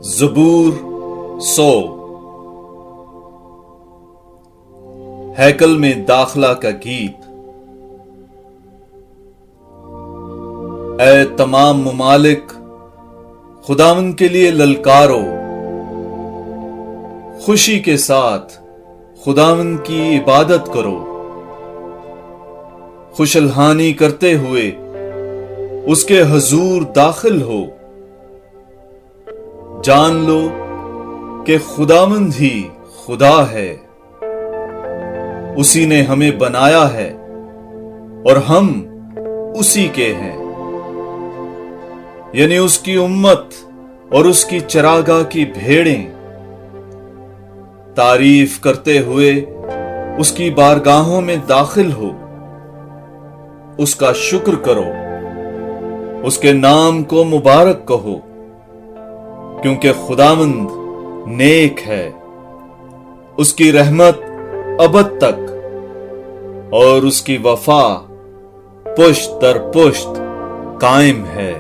زبور 100 ہیکل میں داخلہ کا گیت۔ اے تمام ممالک، خداوند کے لیے للکارو، خوشی کے ساتھ خداوند کی عبادت کرو، خوش الحانی کرتے ہوئے اس کے حضور داخل ہو۔ جان لو کہ خداوند ہی خدا ہے، اسی نے ہمیں بنایا ہے اور ہم اسی کے ہیں، یعنی اس کی امت اور اس کی چراگاہ کی بھیڑیں۔ تعریف کرتے ہوئے اس کی بارگاہوں میں داخل ہو، اس کا شکر کرو، اس کے نام کو مبارک کہو، کیونکہ خداوند نیک ہے، اس کی رحمت ابد تک اور اس کی وفا پشت در پشت قائم ہے۔